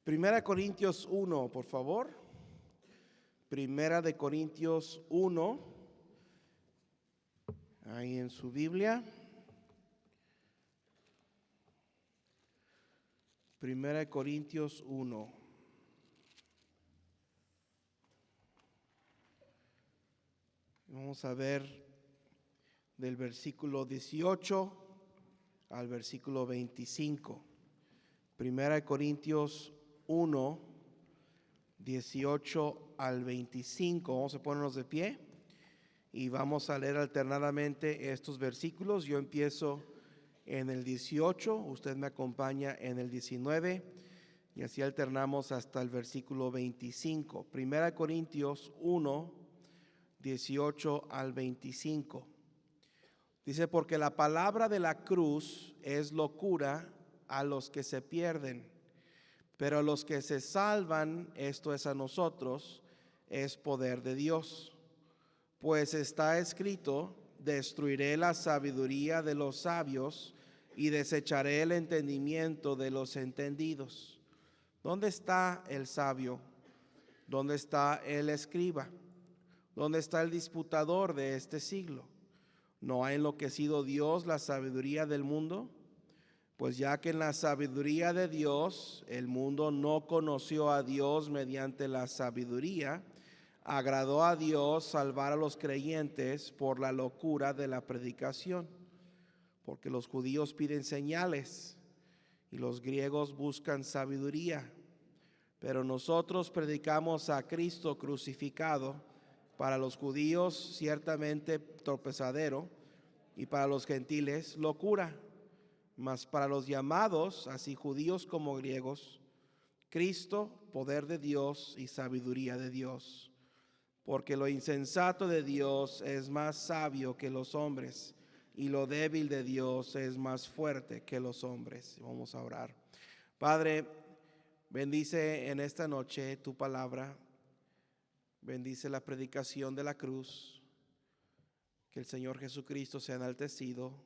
Primera Corintios 1, por favor. Primera de Corintios 1, ahí en su Biblia. Primera de Corintios 1. Vamos a ver del versículo 18 al versículo 25. Primera de Corintios 1, 18 al 25. Vamos a ponernos de pie y vamos a leer alternadamente estos versículos. Yo empiezo en el 18, usted me acompaña en el 19 y así alternamos hasta el versículo 25. Primera de Corintios 1, 18 al 25. Dice: porque la palabra de la cruz es locura a los que se pierden, pero a los que se salvan, esto es a nosotros, es poder de Dios. Pues está escrito: destruiré la sabiduría de los sabios y desecharé el entendimiento de los entendidos. ¿Dónde está el sabio? ¿Dónde está el escriba? ¿Dónde está el disputador de este siglo? ¿No ha enloquecido Dios la sabiduría del mundo? Pues ya que en la sabiduría de Dios el mundo no conoció a Dios mediante la sabiduría, agradó a Dios salvar a los creyentes por la locura de la predicación. Porque los judíos piden señales y los griegos buscan sabiduría. Pero nosotros predicamos a Cristo crucificado, para los judíos ciertamente tropezadero y para los gentiles locura. Mas para los llamados, así judíos como griegos, Cristo, poder de Dios y sabiduría de Dios. Porque lo insensato de Dios es más sabio que los hombres, y lo débil de Dios es más fuerte que los hombres. Vamos a orar. Padre, bendice en esta noche tu palabra. Bendice la predicación de la cruz. Que el Señor Jesucristo sea enaltecido.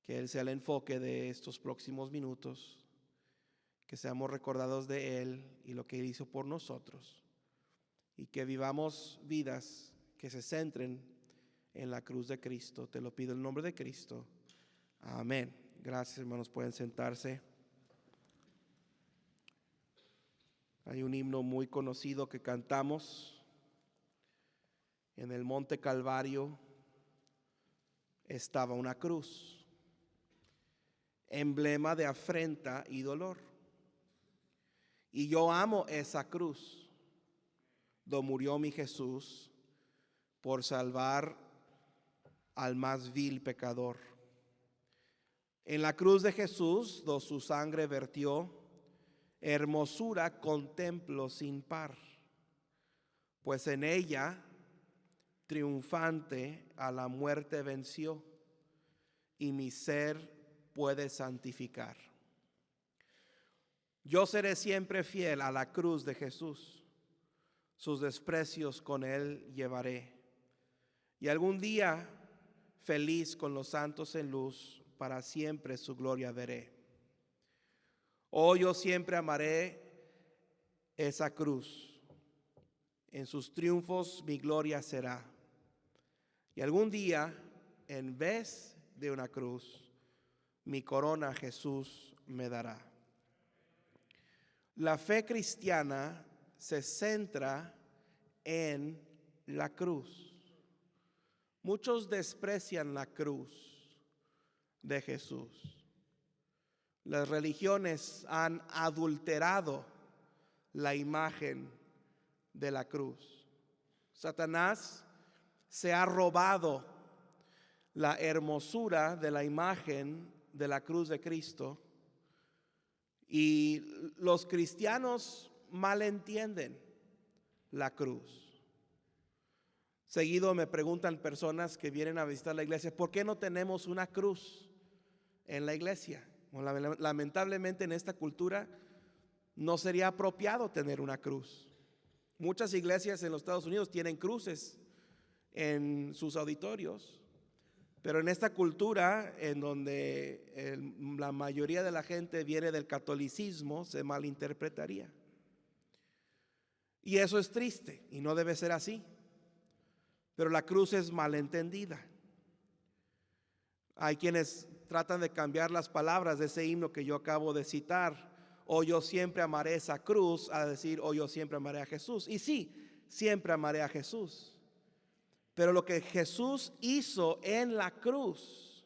Que Él sea el enfoque de estos próximos minutos. Que seamos recordados de Él y lo que Él hizo por nosotros. Y que vivamos vidas que se centren en la cruz de Cristo. Te lo pido en el nombre de Cristo. Amén. Gracias, hermanos. Pueden sentarse. Hay un himno muy conocido que cantamos: en el monte Calvario estaba una cruz, emblema de afrenta y dolor. Y yo amo esa cruz, donde murió mi Jesús por salvar al más vil pecador. En la cruz de Jesús, donde su sangre vertió, hermosura contemplo sin par, pues en ella triunfante a la muerte venció, y mi ser puede santificar. Yo seré siempre fiel a la cruz de Jesús, sus desprecios con Él llevaré, y algún día feliz con los santos en luz, para siempre su gloria veré. Oh, yo siempre amaré esa cruz, en sus triunfos mi gloria será. Y algún día, en vez de una cruz, mi corona Jesús me dará. La fe cristiana se centra en la cruz. Muchos desprecian la cruz de Jesús. Las religiones han adulterado la imagen de la cruz. Satanás se ha robado la hermosura de la imagen de la cruz de Cristo, y los cristianos malentienden la cruz. Seguido me preguntan personas que vienen a visitar la iglesia: ¿por qué no tenemos una cruz en la iglesia? Bueno, lamentablemente en esta cultura no sería apropiado tener una cruz. Muchas iglesias en los Estados Unidos tienen cruces en sus auditorios, Pero en esta cultura en donde la mayoría de la gente viene del catolicismo, se malinterpretaría. Y eso es triste y no debe ser así. Pero la cruz es malentendida. Hay quienes tratan de cambiar las palabras de ese himno que yo acabo de citar. O yo siempre amaré esa cruz, a decir, o yo siempre amaré a Jesús. Y sí, siempre amaré a Jesús. Pero lo que Jesús hizo en la cruz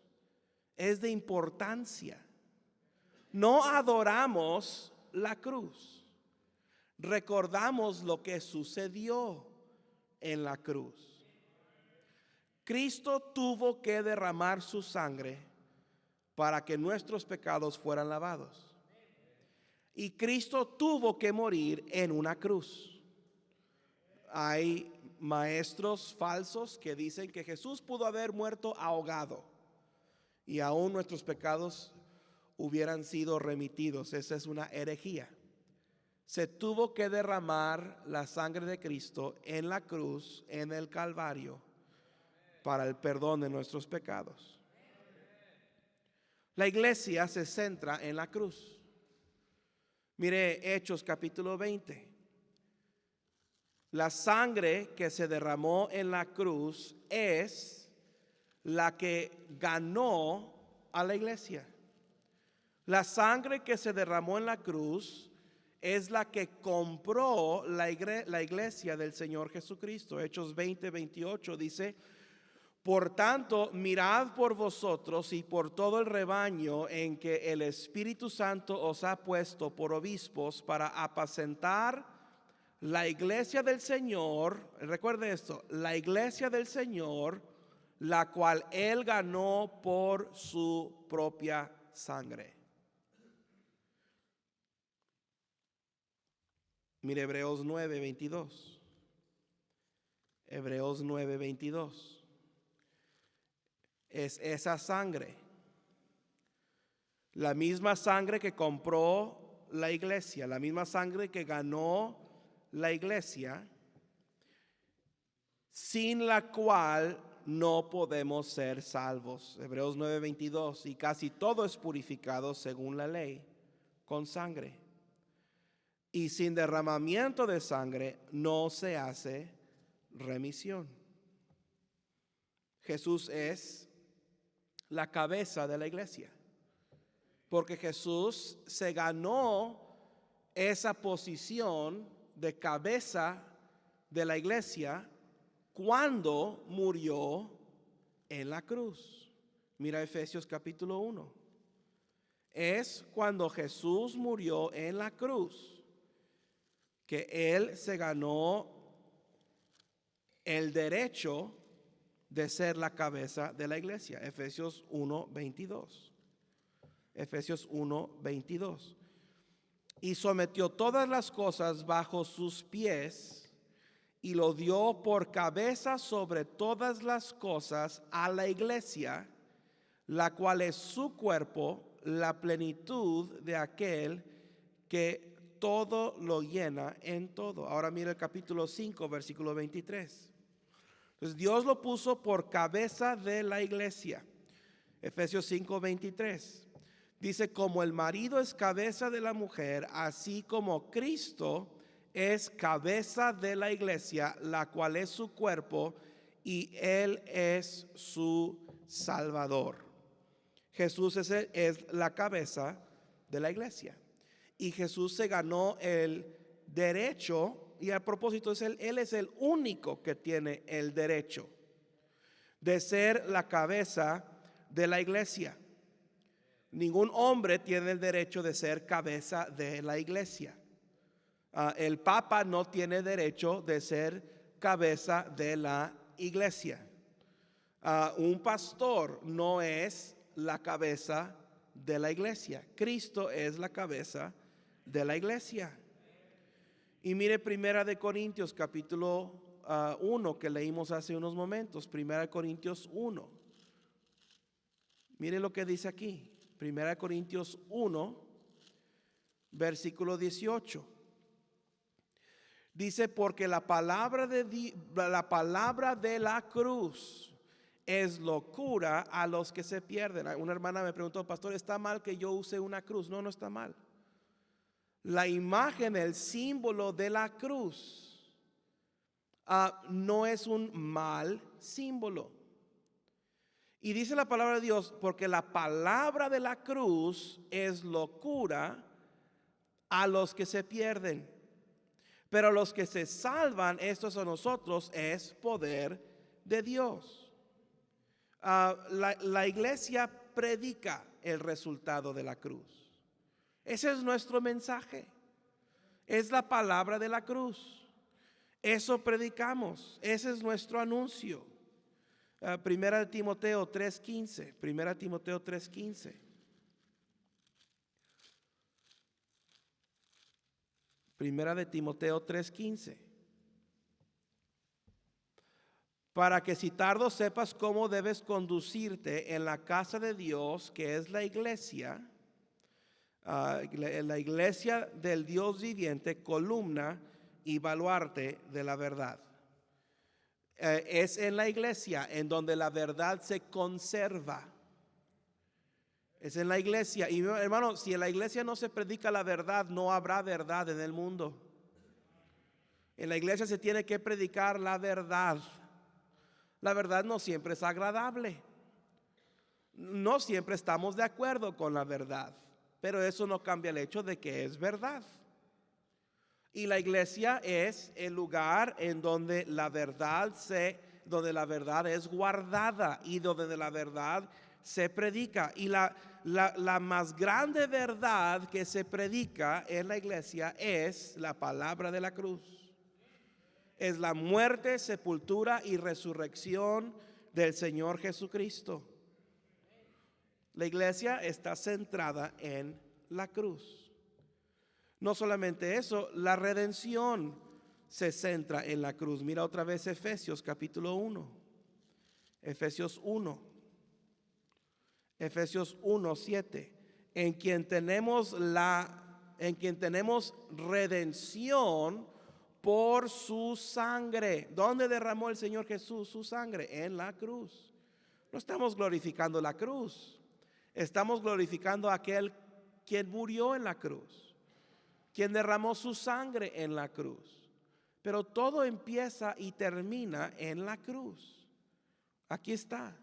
es de importancia. No adoramos la cruz. Recordamos lo que sucedió en la cruz. Cristo tuvo que derramar su sangre para que nuestros pecados fueran lavados. Y Cristo tuvo que morir en una cruz. Hay maestros falsos que dicen que Jesús pudo haber muerto ahogado y aún nuestros pecados hubieran sido remitidos. Esa es una herejía. Se tuvo que derramar la sangre de Cristo en la cruz, en el Calvario, para el perdón de nuestros pecados. La iglesia se centra en la cruz. Mire Hechos capítulo 20. La sangre que se derramó en la cruz es la que ganó a la iglesia. La sangre que se derramó en la cruz es la que compró la iglesia del Señor Jesucristo. Hechos 20, 28 dice: por tanto, mirad por vosotros y por todo el rebaño en que el Espíritu Santo os ha puesto por obispos para apacentar la iglesia del Señor. Recuerde esto: la iglesia del Señor, la cual Él ganó por su propia sangre. Mire Hebreos 9, 22. Hebreos 9, 22. Es esa sangre, la misma sangre que compró la iglesia, la misma sangre que ganó la iglesia, sin la cual no podemos ser salvos. Hebreos 9, 22. Y casi todo es purificado según la ley, con sangre. Y sin derramamiento de sangre no se hace remisión. Jesús es la cabeza de la iglesia, porque Jesús se ganó esa posición de cabeza de la iglesia cuando murió en la cruz. Mira Efesios capítulo 1. Es cuando Jesús murió en la cruz que Él se ganó el derecho de ser la cabeza de la iglesia. Efesios 1, 22. Efesios 1, 22. Y sometió todas las cosas bajo sus pies y lo dio por cabeza sobre todas las cosas a la iglesia, la cual es su cuerpo, la plenitud de aquel que todo lo llena en todo. Ahora mira el capítulo 5, versículo 23. Entonces Dios lo puso por cabeza de la iglesia. Efesios 5, 23. Dice: como el marido es cabeza de la mujer, así como Cristo es cabeza de la iglesia, la cual es su cuerpo, y Él es su Salvador. Jesús es la cabeza de la iglesia. Y Jesús se ganó el derecho, y a propósito Él es el único que tiene el derecho de ser la cabeza de la iglesia. Ningún hombre tiene el derecho de ser cabeza de la iglesia. El Papa no tiene derecho de ser cabeza de la iglesia. Un pastor no es la cabeza de la iglesia. Cristo es la cabeza de la iglesia. Y mire Primera de Corintios capítulo 1 que leímos hace unos momentos. Primera de Corintios 1. Mire lo que dice aquí. Primera de Corintios 1, versículo 18. Dice: porque la palabra de la cruz es locura a los que se pierden. Una hermana me preguntó, pastor, ¿está mal que yo use una cruz? No, no está mal. La imagen, el símbolo de la cruz, no es un mal símbolo. Y dice la palabra de Dios, porque la palabra de la cruz es locura a los que se pierden. Pero los que se salvan, estos a nosotros, es poder de Dios. La iglesia predica el resultado de la cruz. Ese es nuestro mensaje. Es la palabra de la cruz. Eso predicamos. Ese es nuestro anuncio. Primera de Timoteo 3:15. Primera de Timoteo 3:15. Primera de Timoteo 3:15. Para que si tardo sepas cómo debes conducirte en la casa de Dios, que es la iglesia, la iglesia del Dios viviente, columna y baluarte de la verdad. Es en la iglesia en donde la verdad se conserva. Es en la iglesia. Y hermano, si en la iglesia no se predica la verdad, no habrá verdad en el mundo. En la iglesia se tiene que predicar la verdad. La verdad no siempre es agradable. No siempre estamos de acuerdo con la verdad, pero eso no cambia el hecho de que es verdad. Y la iglesia es el lugar en donde la verdad es guardada y donde la verdad se predica. Y la más grande verdad que se predica en la iglesia es la palabra de la cruz. Es la muerte, sepultura y resurrección del Señor Jesucristo. La iglesia está centrada en la cruz. No solamente eso, la redención se centra en la cruz. Mira otra vez Efesios capítulo 1. Efesios 1. Efesios 1:7. En quien tenemos redención por su sangre. ¿Dónde derramó el Señor Jesús su sangre? En la cruz. No estamos glorificando la cruz. Estamos glorificando a aquel quien murió en la cruz, quien derramó su sangre en la cruz. Pero todo empieza y termina en la cruz. Aquí está.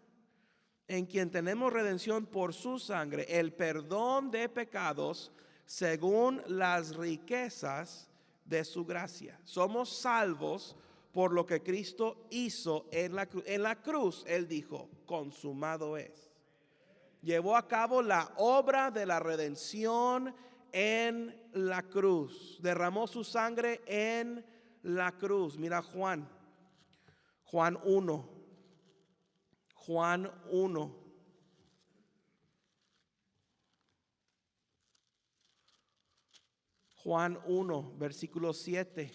En quien tenemos redención por su sangre, el perdón de pecados según las riquezas de su gracia. Somos salvos por lo que Cristo hizo en la cruz. En la cruz Él dijo, consumado es. Llevó a cabo la obra de la redención en la cruz. Derramó su sangre en la cruz. Mira Juan 1. Juan 1. Juan 1, versículo 7.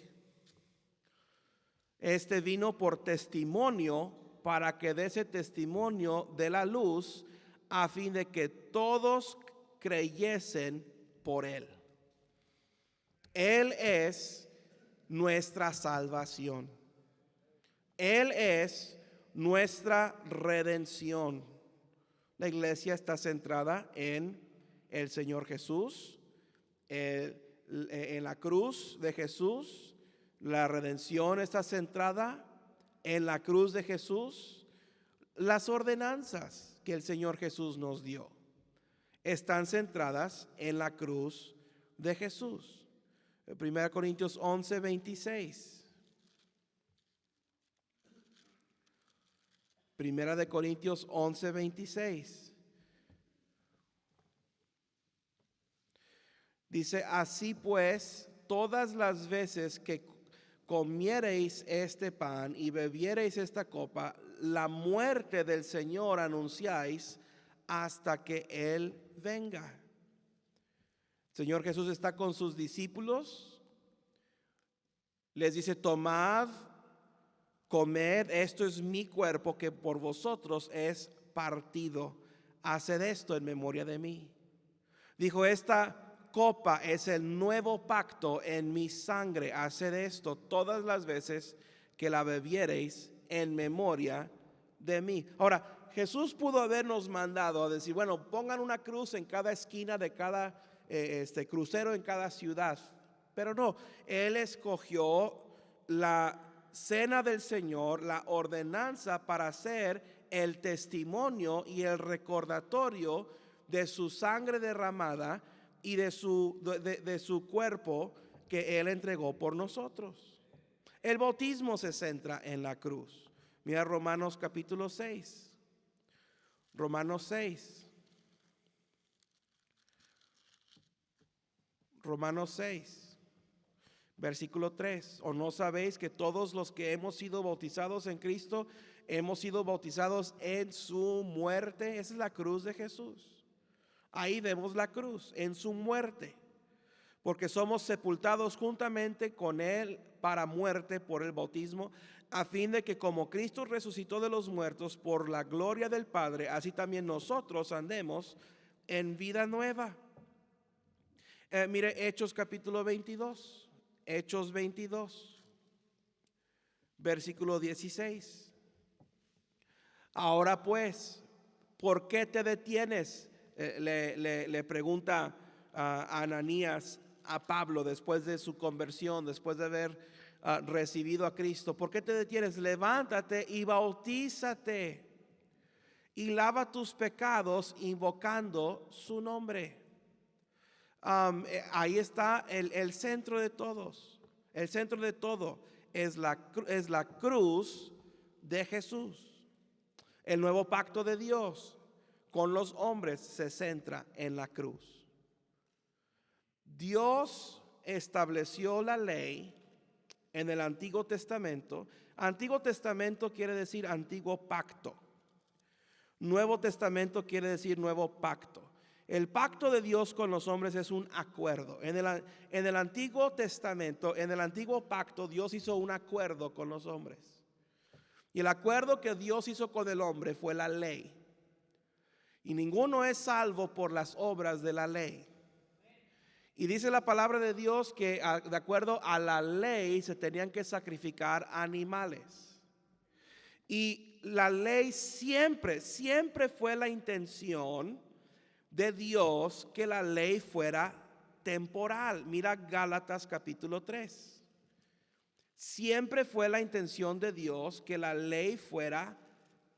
Este vino por testimonio para que dé ese testimonio de la luz a fin de que todos creyesen por él. Él es nuestra salvación. Él es nuestra redención. La iglesia está centrada en el Señor Jesús, en la cruz de Jesús. La redención está centrada en la cruz de Jesús. Las ordenanzas que el Señor Jesús nos dio están centradas en la cruz de Jesús. 1 Corintios 11:26. Primera de Corintios 11:26. Dice, así pues, todas las veces que comiereis este pan y bebiereis esta copa, la muerte del Señor anunciáis hasta que Él venga. El Señor Jesús está con sus discípulos. Les dice, tomad, comed, esto es mi cuerpo que por vosotros es partido. Haced esto en memoria de mí. Dijo, esta copa es el nuevo pacto en mi sangre. Haced esto todas las veces que la bebiereis en memoria de mí. Ahora, Jesús pudo habernos mandado a decir, bueno, pongan una cruz en cada esquina de cada crucero en cada ciudad. Pero no, Él escogió la cena del Señor, la ordenanza para hacer el testimonio y el recordatorio de su sangre derramada y de su cuerpo que Él entregó por nosotros. El bautismo se centra en la cruz. Mira Romanos capítulo 6. Romanos 6. Romanos 6. Versículo 3. ¿O no sabéis que todos los que hemos sido bautizados en Cristo, hemos sido bautizados en su muerte? Esa es la cruz de Jesús. Ahí vemos la cruz, en su muerte. Porque somos sepultados juntamente con Él para muerte por el bautismo, a fin de que como Cristo resucitó de los muertos por la gloria del Padre, así también nosotros andemos en vida nueva. Mire Hechos capítulo 22. Hechos 22, versículo 16. Ahora pues, ¿por qué te detienes? Le pregunta a Ananías a Pablo después de su conversión, después de haber recibido a Cristo. ¿Por qué te detienes? Levántate y bautízate y lava tus pecados invocando su nombre. Ahí está el centro de todos. El centro de todo es la cruz de Jesús. El nuevo pacto de Dios con los hombres se centra en la cruz. Dios estableció la ley en el Antiguo Testamento. Antiguo Testamento quiere decir antiguo pacto. Nuevo Testamento quiere decir nuevo pacto. El pacto de Dios con los hombres es un acuerdo. En el Antiguo Testamento, en el antiguo pacto, Dios hizo un acuerdo con los hombres. Y el acuerdo que Dios hizo con el hombre fue la ley. Y ninguno es salvo por las obras de la ley. Y dice la palabra de Dios que de acuerdo a la ley se tenían que sacrificar animales. Y la ley siempre fue la intención de Dios que la ley fuera temporal. Mira Gálatas capítulo 3. Siempre fue la intención de Dios que la ley fuera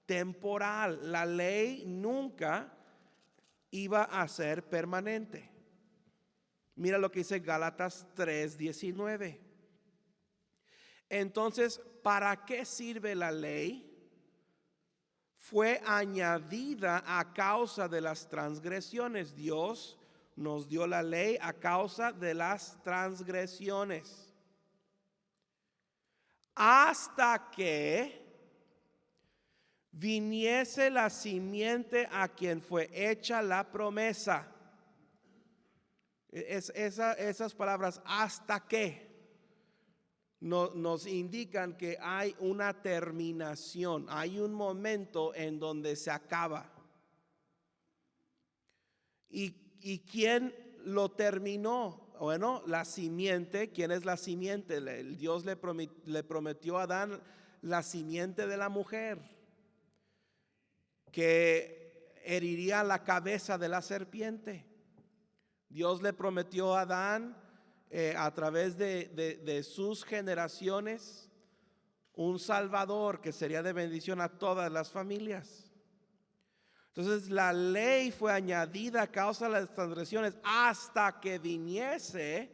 temporal. La ley nunca iba a ser permanente. Mira lo que dice Gálatas 3:19. Entonces, ¿para qué sirve la ley? Fue añadida a causa de las transgresiones. Dios nos dio la ley a causa de las transgresiones. Hasta que viniese la simiente a quien fue hecha la promesa. Esas palabras, hasta que, nos indican que hay una terminación, hay un momento en donde se acaba. ¿Y quién lo terminó? Bueno, la simiente. ¿Quién es la simiente? Dios le prometió a Adán la simiente de la mujer, que heriría la cabeza de la serpiente. Dios le prometió a Adán a través de sus generaciones un Salvador que sería de bendición a todas las familias. Entonces la ley fue añadida a causa de las transgresiones hasta que viniese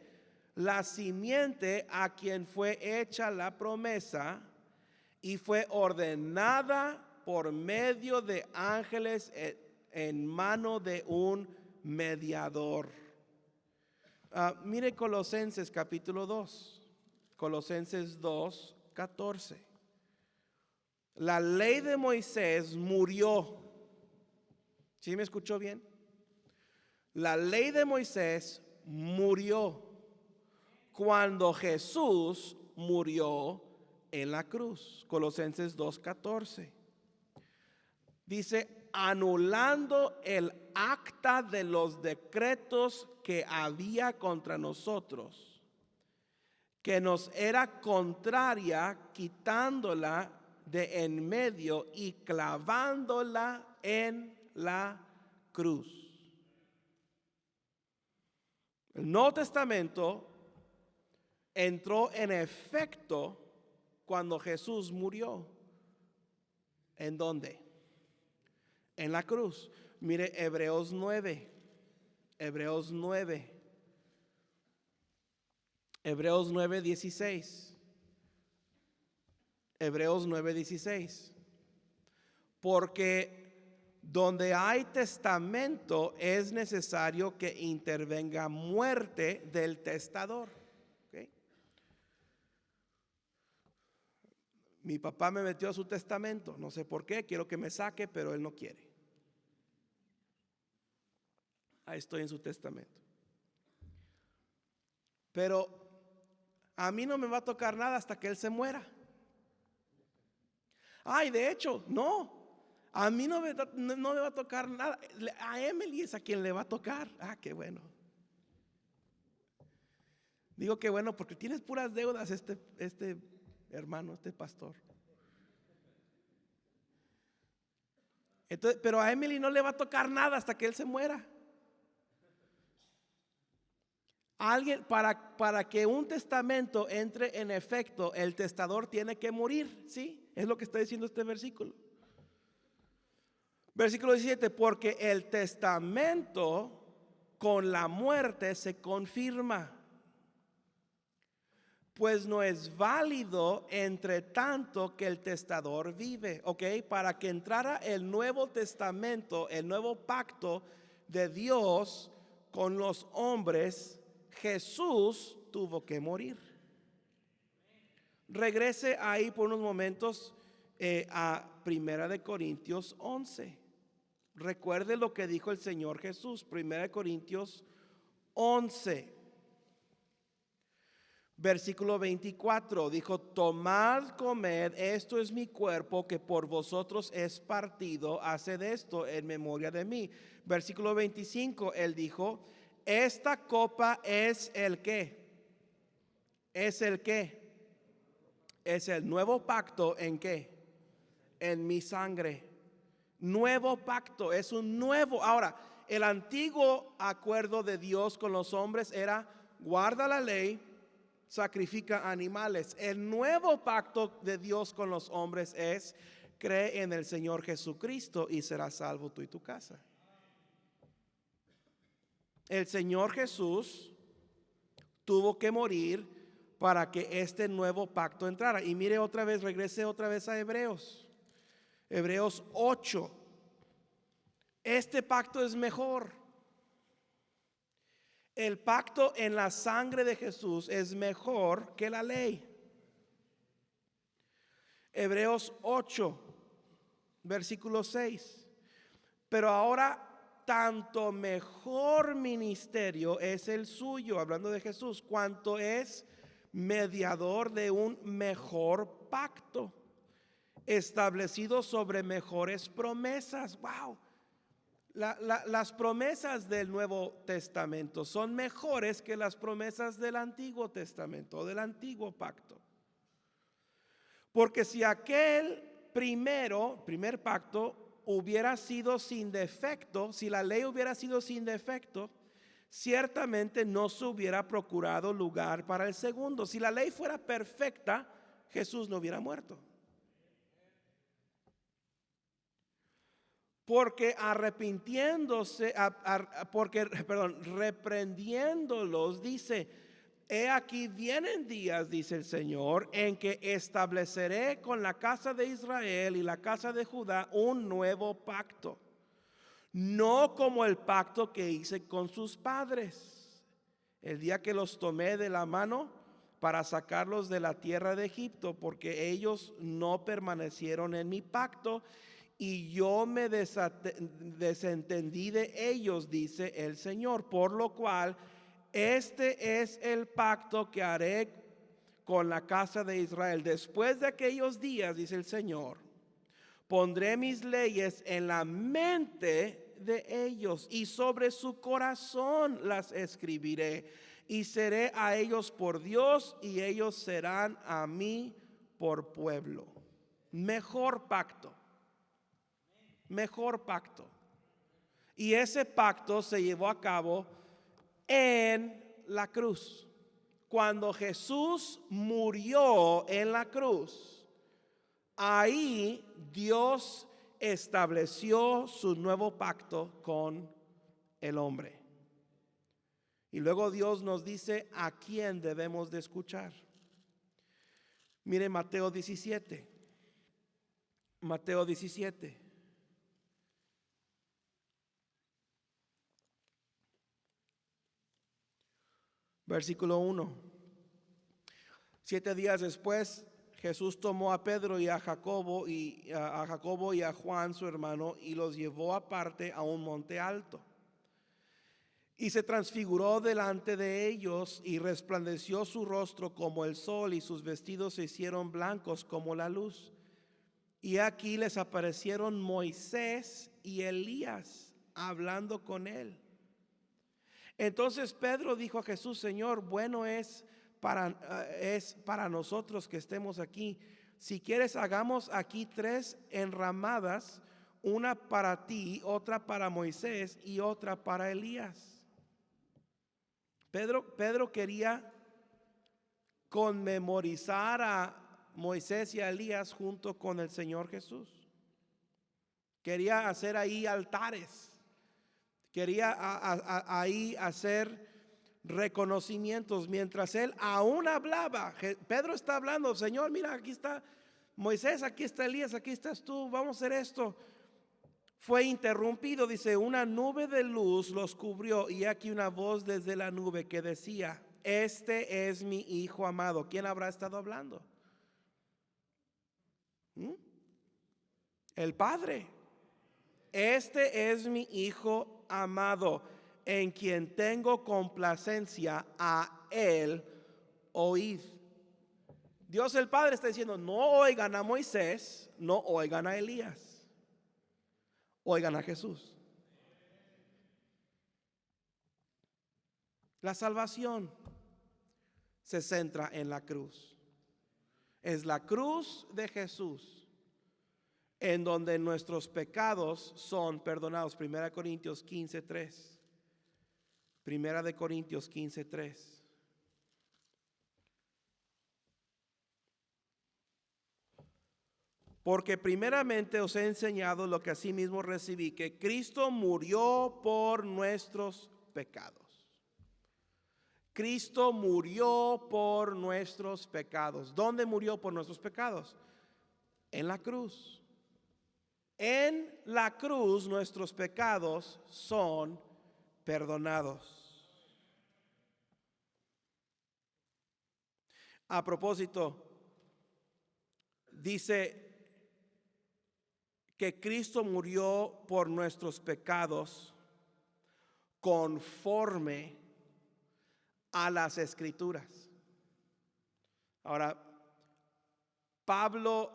la simiente a quien fue hecha la promesa y fue ordenada por medio de ángeles en mano de un mediador. Mire Colosenses capítulo 2. Colosenses 2:14. La ley de Moisés murió. ¿Sí me escuchó bien? La ley de Moisés murió cuando Jesús murió en la cruz. Colosenses 2:14. Dice, anulando el acta de los decretos que había contra nosotros, que nos era contraria, quitándola de en medio y clavándola en la cruz. El Nuevo Testamento entró en efecto cuando Jesús murió. ¿En dónde? En la cruz. Mire Hebreos 9. Hebreos 9. Hebreos 9:16. Hebreos 9:16. Porque donde hay testamento es necesario que intervenga muerte del testador. ¿Okay? Mi papá me metió a su testamento, no sé por qué, quiero que me saque, pero él no quiere. Ahí estoy en su testamento. Pero a mí no me va a tocar nada hasta que él se muera. Ay, de hecho, no. A mí no me va a tocar nada. A Emily es a quien le va a tocar. Ah, qué bueno. Digo que bueno porque tienes puras deudas este hermano, este pastor. Entonces, pero a Emily no le va a tocar nada hasta que él se muera. Alguien, para que un testamento entre en efecto, el testador tiene que morir, ¿sí? Es lo que está diciendo este versículo. Versículo 17, porque el testamento con la muerte se confirma, pues no es válido entre tanto que el testador vive. Ok, para que entrara el Nuevo Testamento, el nuevo pacto de Dios con los hombres, Jesús tuvo que morir. Regrese ahí por unos momentos a 1 Corintios 11. Recuerde lo que dijo el Señor Jesús. 1 Corintios 11. Versículo 24. Dijo: tomad, comed, esto es mi cuerpo que por vosotros es partido. Haced esto en memoria de mí. Versículo 25. Él dijo: esta copa es el qué. Es el qué. Es el nuevo pacto en qué. En mi sangre. Nuevo pacto, es un nuevo. Ahora, el antiguo acuerdo de Dios con los hombres era: guarda la ley, sacrifica animales. El nuevo pacto de Dios con los hombres es: cree en el Señor Jesucristo y serás salvo tú y tu casa. El Señor Jesús tuvo que morir para que este nuevo pacto entrara. Y mire otra vez, regrese otra vez a Hebreos. Hebreos 8. Este pacto es mejor. El pacto en la sangre de Jesús es mejor que la ley. Hebreos 8, versículo 6. Pero ahora tanto mejor ministerio es el suyo, hablando de Jesús, cuanto es mediador de un mejor pacto, establecido sobre mejores promesas. Wow. Las promesas del Nuevo Testamento son mejores que las promesas del Antiguo Testamento, del Antiguo Pacto. Porque si aquel primer pacto hubiera sido sin defecto, si la ley hubiera sido sin defecto, ciertamente no se hubiera procurado lugar para el segundo. Si la ley fuera perfecta, Jesús no hubiera muerto. Porque reprendiéndolos, dice: he aquí vienen días, dice el Señor, en que estableceré con la casa de Israel y la casa de Judá un nuevo pacto, no como el pacto que hice con sus padres, el día que los tomé de la mano para sacarlos de la tierra de Egipto, porque ellos no permanecieron en mi pacto y yo me desentendí de ellos, dice el Señor. Por lo cual, este es el pacto que haré con la casa de Israel. Después de aquellos días, dice el Señor, pondré mis leyes en la mente de ellos y sobre su corazón las escribiré. Y seré a ellos por Dios y ellos serán a mí por pueblo. mejor pacto. Mejor pacto. Y ese pacto se llevó a cabo en la cruz. Cuando Jesús murió en la cruz, ahí Dios estableció su nuevo pacto con el hombre. Y luego Dios nos dice a quién debemos de escuchar. Mire Mateo 17. Mateo 17. Versículo 1. 7 días después, Jesús tomó a Pedro y a Jacobo y a Juan su hermano y los llevó aparte a un monte alto. Y se transfiguró delante de ellos y resplandeció su rostro como el sol y sus vestidos se hicieron blancos como la luz. Y aquí les aparecieron Moisés y Elías hablando con él. Entonces Pedro dijo a Jesús: Señor, bueno es para nosotros que estemos aquí. Si quieres, hagamos aquí 3 enramadas, una para ti, otra para Moisés y otra para Elías. Pedro quería conmemorizar a Moisés y a Elías junto con el Señor Jesús. Quería hacer ahí altares. Quería ahí hacer reconocimientos mientras él aún hablaba. Pedro está hablando: Señor, mira, aquí está Moisés, aquí está Elías, aquí estás tú, vamos a hacer esto. Fue interrumpido, dice: una nube de luz los cubrió y aquí una voz desde la nube que decía: este es mi hijo amado. ¿Quién habrá estado hablando? El Padre. Este es mi hijo amado, en quien tengo complacencia, a él oíd. Dios el Padre está diciendo: no oigan a Moisés, no oigan a Elías, oigan a Jesús. La salvación se centra en la cruz. Es la cruz de Jesús en donde nuestros pecados son perdonados. 1 Corintios 15:3. 1 Corintios 15:3. Porque primeramente os he enseñado lo que asimismo recibí, que Cristo murió por nuestros pecados. Cristo murió por nuestros pecados. ¿Dónde murió por nuestros pecados? En la cruz. En la cruz nuestros pecados son perdonados. A propósito, dice que Cristo murió por nuestros pecados conforme a las Escrituras. Ahora, Pablo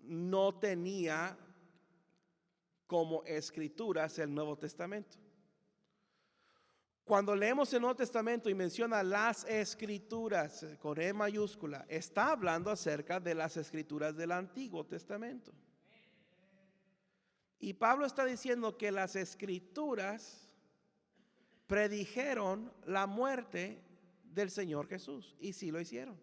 no tenía como escrituras el Nuevo Testamento. Cuando leemos el Nuevo Testamento y menciona las escrituras con E mayúscula, está hablando acerca de las escrituras del Antiguo Testamento. Y Pablo está diciendo que las escrituras predijeron la muerte del Señor Jesús, y sí lo hicieron.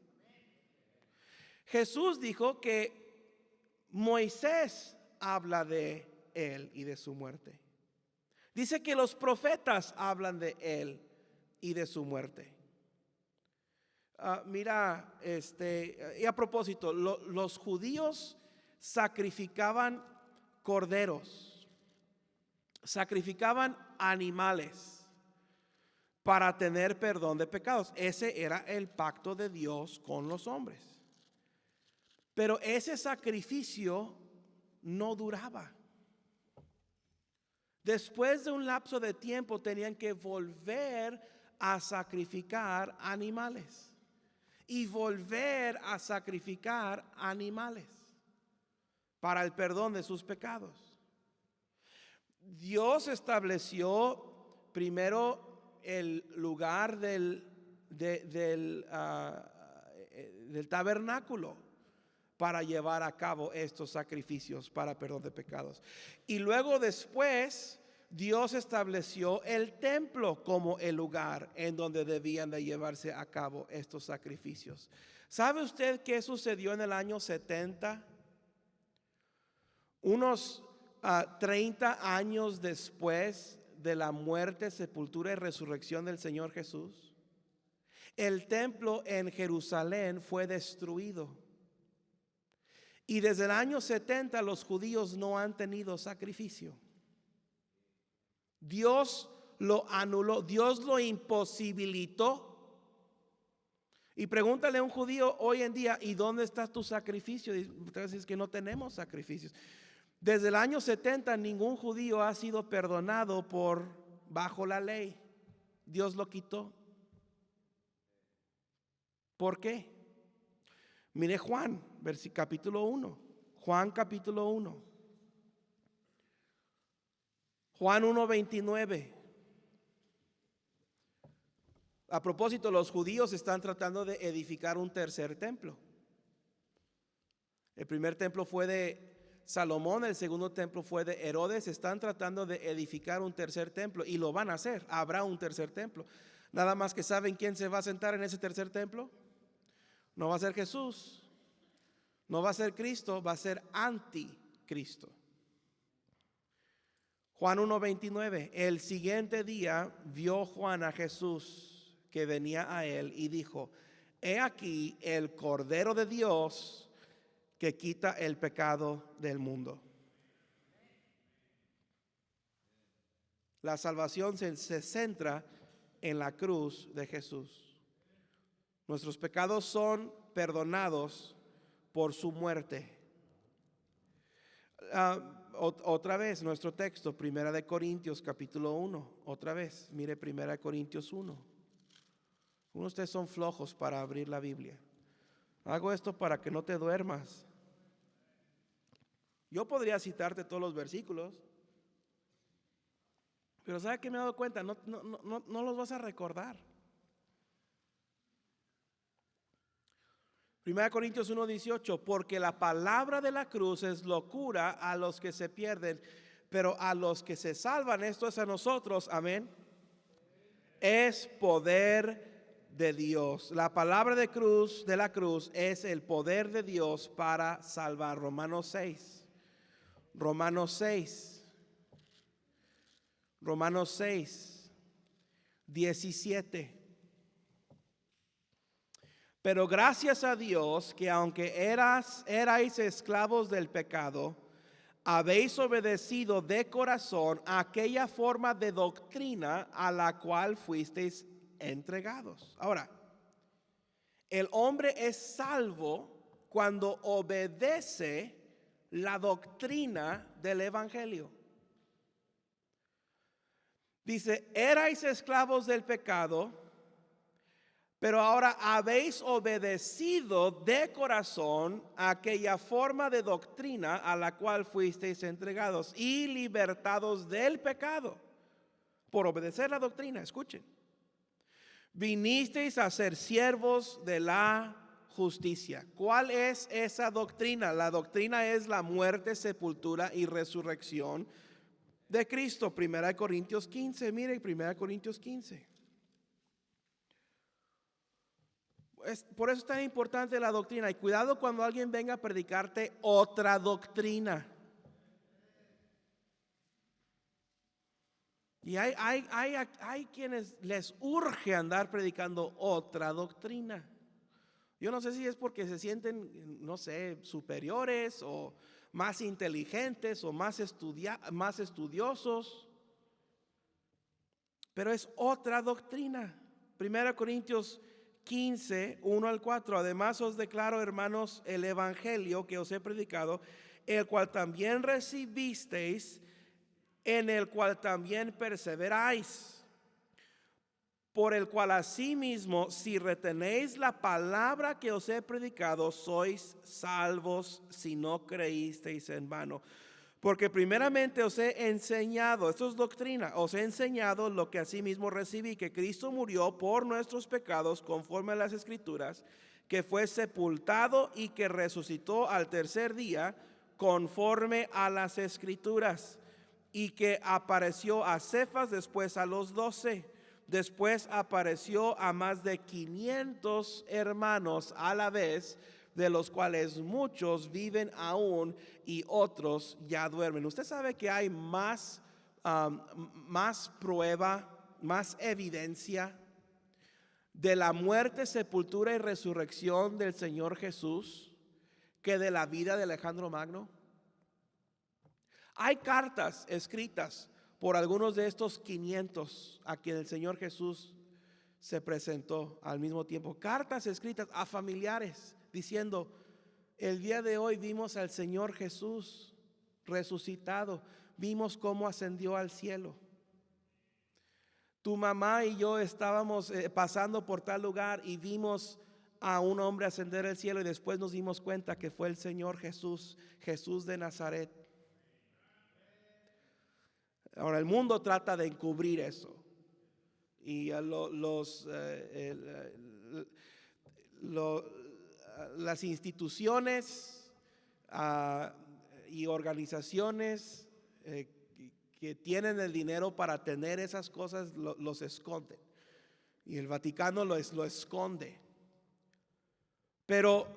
Jesús dijo que Moisés habla de él y de su muerte. Dice que los profetas hablan de él y de su muerte. Mira, y a propósito, los judíos sacrificaban corderos, sacrificaban animales para tener perdón de pecados. Ese era el pacto de Dios con los hombres. Pero ese sacrificio no duraba. Después de un lapso de tiempo tenían que volver a sacrificar animales y volver a sacrificar animales para el perdón de sus pecados. Dios estableció primero el lugar del tabernáculo para llevar a cabo estos sacrificios para perdón de pecados. Y luego después Dios estableció el templo como el lugar en donde debían de llevarse a cabo estos sacrificios. ¿Sabe usted qué sucedió en el año 70? Unos 30 años después de la muerte, sepultura y resurrección del Señor Jesús, el templo en Jerusalén fue destruido. Y desde el año 70 los judíos no han tenido sacrificio. Dios lo anuló, Dios lo imposibilitó. Y pregúntale a un judío hoy en día, ¿y dónde está tu sacrificio? Y usted dice que no tenemos sacrificios. Desde el año 70 ningún judío ha sido perdonado por bajo la ley. Dios lo quitó. ¿Por qué? Mire Juan, capítulo 1. Juan capítulo 1. Juan 1:29. A propósito, los judíos están tratando de edificar un tercer templo. El primer templo fue de Salomón, el segundo templo fue de Herodes. Están tratando de edificar un tercer templo y lo van a hacer. Habrá un tercer templo. Nada más que ¿saben quién se va a sentar en ese tercer templo? No va a ser Jesús, no va a ser Cristo, va a ser anticristo. Juan 1:29. El siguiente día vio Juan a Jesús que venía a él y dijo: he aquí el Cordero de Dios que quita el pecado del mundo. La salvación se centra en la cruz de Jesús. Nuestros pecados son perdonados por su muerte. Otra vez nuestro texto, 1 Corintios capítulo 1. Otra vez, mire 1 Corintios 1. Unos de ustedes son flojos para abrir la Biblia. Hago esto para que no te duermas. Yo podría citarte todos los versículos, pero ¿sabe qué me he dado cuenta? No los vas a recordar. 1 Corintios 1:18, porque la palabra de la cruz es locura a los que se pierden, pero a los que se salvan, esto es a nosotros, amén, es poder de Dios. La palabra de la cruz es el poder de Dios para salvar. Romanos 6, 17. Pero gracias a Dios que aunque erais esclavos del pecado, habéis obedecido de corazón a aquella forma de doctrina a la cual fuisteis entregados. Ahora, el hombre es salvo cuando obedece la doctrina del evangelio. Dice: erais esclavos del pecado, pero ahora habéis obedecido de corazón a aquella forma de doctrina a la cual fuisteis entregados y libertados del pecado. Por obedecer la doctrina, escuchen. Vinisteis a ser siervos de la justicia. ¿Cuál es esa doctrina? La doctrina es la muerte, sepultura y resurrección de Cristo. 1 Corintios 15, mire 1 Corintios 15. Por eso es tan importante la doctrina. Y cuidado cuando alguien venga a predicarte otra doctrina. Y hay quienes les urge andar predicando otra doctrina. Yo no sé si es porque se sienten, no sé, superiores o más inteligentes o más estudiosos. Pero es otra doctrina. 1 Corintios 15, 1 al 4. Además os declaro, hermanos, el evangelio que os he predicado, el cual también recibisteis, en el cual también perseveráis, por el cual asimismo, si retenéis la palabra que os he predicado, sois salvos si no creísteis en vano. Porque primeramente os he enseñado, esto es doctrina, os he enseñado lo que asimismo recibí, que Cristo murió por nuestros pecados conforme a las Escrituras, que fue sepultado y que resucitó al tercer día conforme a las Escrituras, y que apareció a Cefas, después a los 12, después apareció a más de 500 hermanos a la vez, de los cuales muchos viven aún y otros ya duermen. Usted sabe que hay más prueba, más evidencia de la muerte, sepultura y resurrección del Señor Jesús que de la vida de Alejandro Magno. Hay cartas escritas por algunos de estos 500 a quien el Señor Jesús se presentó al mismo tiempo. Cartas escritas a familiares diciendo: el día de hoy vimos al Señor Jesús resucitado, vimos cómo ascendió al cielo. Tu mamá y yo estábamos pasando por tal lugar y vimos a un hombre ascender al cielo, y después nos dimos cuenta que fue el Señor Jesús, Jesús de Nazaret. Ahora el mundo trata de encubrir eso, y las instituciones y organizaciones que tienen el dinero para tener esas cosas los esconden, y el Vaticano lo esconde. Pero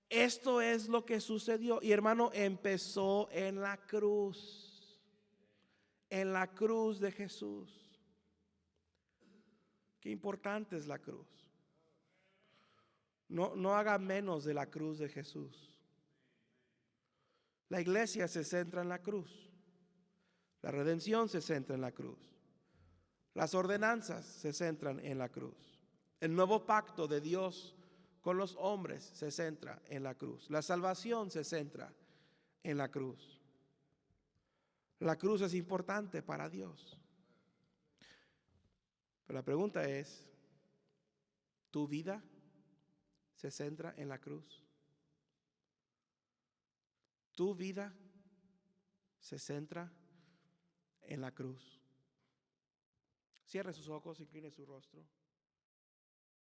esto es lo que sucedió, y hermano, empezó en la cruz. En la cruz de Jesús. Qué importante es la cruz. No haga menos de la cruz de Jesús. La iglesia se centra en la cruz. La redención se centra en la cruz. Las ordenanzas se centran en la cruz. El nuevo pacto de Dios con los hombres se centra en la cruz. La salvación se centra en la cruz. La cruz es importante para Dios. Pero la pregunta es, ¿tu vida se centra en la cruz? ¿Tu vida se centra en la cruz? Cierre sus ojos, incline su rostro.